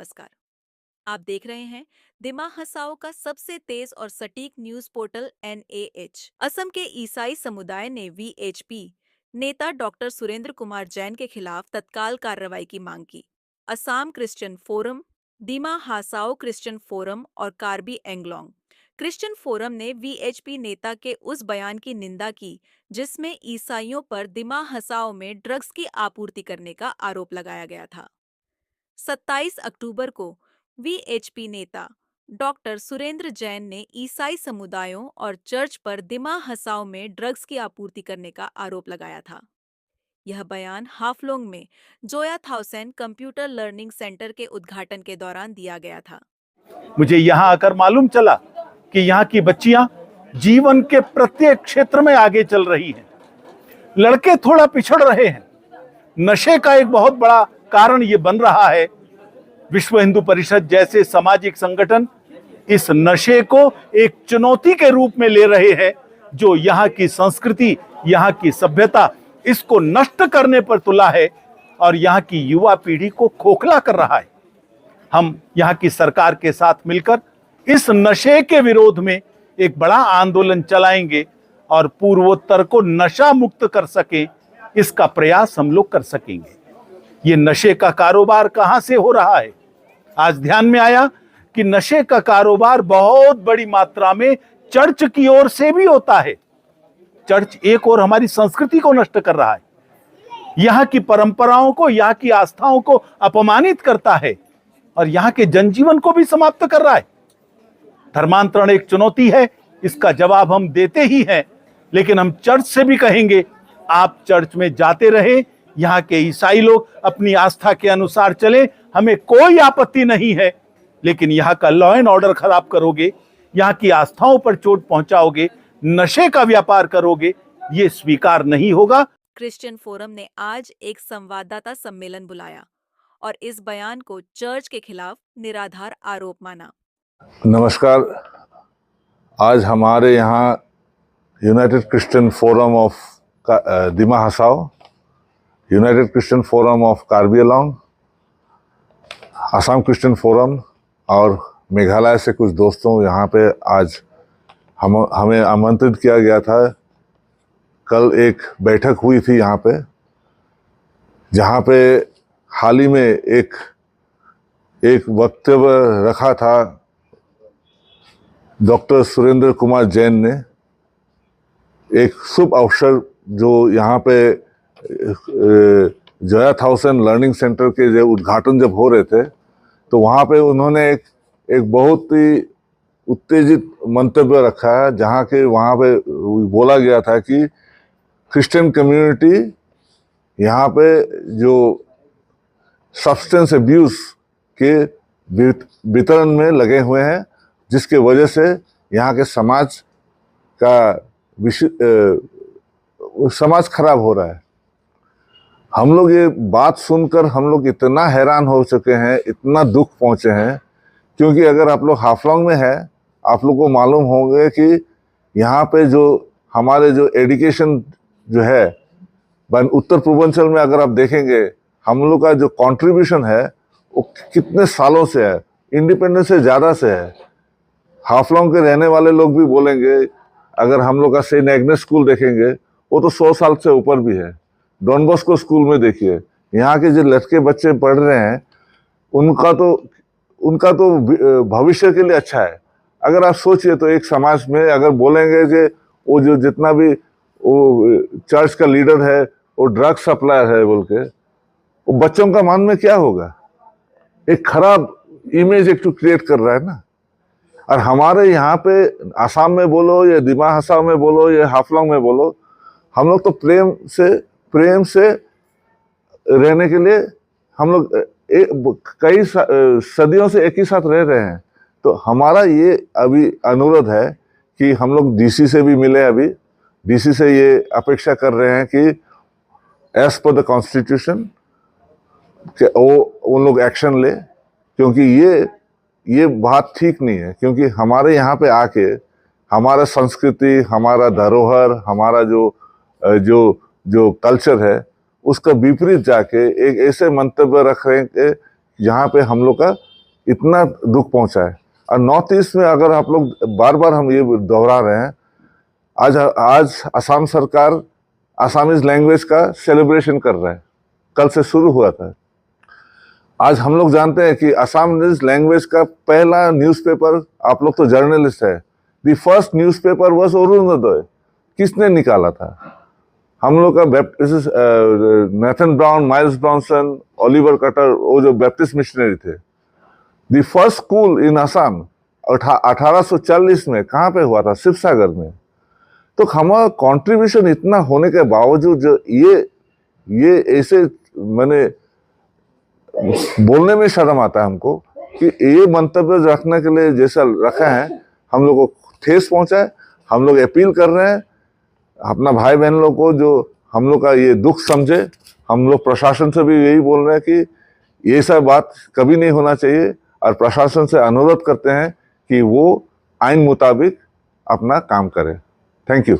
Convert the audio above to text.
नमस्कार। आप देख रहे हैं दिमाग हसाओ का सबसे तेज और सटीक न्यूज पोर्टल NAH। असम के ईसाई समुदाय ने VHP नेता डॉक्टर सुरेंद्र कुमार जैन के खिलाफ तत्काल कार्रवाई की मांग की। असम क्रिश्चियन फोरम, दिमा हासाओ क्रिश्चियन फोरम और कार्बी एंगलोंग क्रिश्चियन फोरम ने VHP नेता के उस बयान की निंदा की जिसमें ईसाइयों पर दिमा हसाओ में ड्रग्स की आपूर्ति करने का आरोप लगाया गया था। 27 अक्टूबर को VHP नेता डॉक्टर सुरेंद्र जैन ने ईसाई समुदायों और चर्च पर दिमा हसाओ में ड्रग्स की आपूर्ति करने का आरोप लगाया था। यह बयान हाफलोंग में जोया थाउसेन कंप्यूटर लर्निंग सेंटर के उद्घाटन के दौरान दिया गया था। मुझे यहाँ आकर मालूम चला कि यहाँ की बच्चियां जीवन के प्रत्येक क्षेत्र में आगे चल रही हैं। लड़के थोड़ा पिछड़ रहे हैं। नशे का एक बहुत बड़ा कारण ये बन रहा है। विश्व हिंदू परिषद जैसे सामाजिक संगठन इस नशे को एक चुनौती के रूप में ले रहे हैं, जो यहाँ की संस्कृति, यहाँ की सभ्यता, इसको नष्ट करने पर तुला है और यहाँ की युवा पीढ़ी को खोखला कर रहा है। हम यहाँ की सरकार के साथ मिलकर इस नशे के विरोध में एक बड़ा आंदोलन चलाएंगे और पूर्वोत्तर को नशा मुक्त कर सकें, इसका प्रयास हम लोग कर सकेंगे। ये नशे का कारोबार कहां से हो रहा है? आज ध्यान में आया कि नशे का कारोबार बहुत बड़ी मात्रा में चर्च की ओर से भी होता है। चर्च एक और हमारी संस्कृति को नष्ट कर रहा है, यहाँ की परंपराओं को, यहाँ की आस्थाओं को अपमानित करता है और यहाँ के जनजीवन को भी समाप्त कर रहा है। धर्मांतरण एक चुनौती है, इसका जवाब हम देते ही हैं, लेकिन हम चर्च से भी कहेंगे आप चर्च में जाते रहे, यहाँ के ईसाई लोग अपनी आस्था के अनुसार चले, हमें कोई आपत्ति नहीं है। लेकिन यहाँ का लॉ एंड ऑर्डर खराब करोगे, यहाँ की आस्थाओं पर चोट पहुंचाओगे, नशे का व्यापार करोगे, ये स्वीकार नहीं होगा। क्रिश्चियन फोरम ने आज एक संवाददाता सम्मेलन बुलाया और इस बयान को चर्च के खिलाफ निराधार आरोप माना। नमस्कार। आज हमारे यहाँ United Christian forum of Dima Hasao, united Christian forum of Karbi Anglong, Assam Christian forum और मेघालय से कुछ दोस्तों यहाँ पे आज हमें आमंत्रित किया गया था। कल एक बैठक हुई थी यहाँ पे, जहाँ पे हाल ही में एक वक्तव्य रखा था डॉक्टर सुरेंद्र कुमार जैन ने। एक शुभ अवसर जो यहाँ पे जोया थाउसेन लर्निंग सेंटर के जो उद्घाटन जब हो रहे थे, तो वहाँ पे उन्होंने एक बहुत ही उत्तेजित मंतव्य रखा है, जहाँ के वहाँ पे बोला गया था कि क्रिश्चियन कम्युनिटी यहाँ पे जो सब्सटेंस अब्यूज के वितरण में लगे हुए हैं, जिसके वजह से यहाँ के समाज खराब हो रहा है। हम लोग ये बात सुनकर हम लोग इतना हैरान हो चुके हैं, इतना दुख पहुँचे हैं, क्योंकि अगर आप लोग हाफलोंग में है, आप लोग को मालूम होंगे कि यहाँ पे जो हमारे जो एजुकेशन जो है उत्तर पूर्वांचल में, अगर आप देखेंगे हम लोग का जो कंट्रीब्यूशन है वो कितने सालों से है, इंडिपेंडेंस से ज़्यादा से है। हाफलोंग के रहने वाले लोग भी बोलेंगे, अगर हम लोग का सेंट एग्नेस स्कूल देखेंगे वो तो 100 साल से ऊपर भी है। डॉन बॉस्को स्कूल में देखिए, यहाँ के जो लड़के बच्चे पढ़ रहे हैं उनका तो भविष्य के लिए अच्छा है। अगर आप सोचिए तो एक समाज में अगर बोलेंगे कि वो जो जितना भी वो चर्च का लीडर है वो ड्रग सप्लायर है बोल के, वो बच्चों का मन में क्या होगा? एक खराब इमेज एक तो क्रिएट कर रहा है ना। और हमारे यहाँ पे आसाम में बोलो या दिमा हसाओ में बोलो या हाफलोंग में बोलो, हम लोग तो प्रेम से रहने के लिए हम लोग कई सदियों से एक ही साथ रह रहे हैं। तो हमारा ये अभी अनुरोध है कि हम लोग DC से भी मिले। अभी DC से ये अपेक्षा कर रहे हैं कि एज पर द कॉन्स्टिट्यूशन उन लोग एक्शन ले, क्योंकि ये बात ठीक नहीं है। क्योंकि हमारे यहाँ पे आके हमारा संस्कृति, हमारा धरोहर, हमारा जो कल्चर है उसका विपरीत जाके एक ऐसे मंतव्य रख रहे हैं कि यहाँ पे हम लोग का इतना दुख पहुंचा है। और नॉर्थ ईस्ट में अगर आप लोग बार बार हम ये दोहरा रहे हैं, आज असम सरकार आसामीज लैंग्वेज का सेलिब्रेशन कर रहा है, कल से शुरू हुआ था। आज हम लोग जानते हैं कि आसामीज लैंग्वेज का पहला न्यूज़पेपर, आप लोग तो जर्नलिस्ट है, the first newspaper was Arunodoi. किसने निकाला था? हम लोग का Nathan Brown, Miles Bronson, Oliver Cutter, वो जो बैप्टिस्ट मिशनरी थे। The first school in Assam 1840 में कहाँ पे हुआ था? शिवसागर में। तो हमारा कंट्रीब्यूशन इतना होने के बावजूद जो ये ऐसे मैंने बोलने में शर्म आता है हमको कि ये मंतव्य रखने के लिए जैसा रखा है, हम लोग को ठेस पहुंचा है। हम लोग अपील कर रहे हैं अपना भाई बहन लोग को जो हम लोग का ये दुख समझे। हम लोग प्रशासन से भी यही बोल रहे हैं कि ये सब बात कभी नहीं होना चाहिए, और प्रशासन से अनुरोध करते हैं कि वो आइन मुताबिक अपना काम करे। Thank you.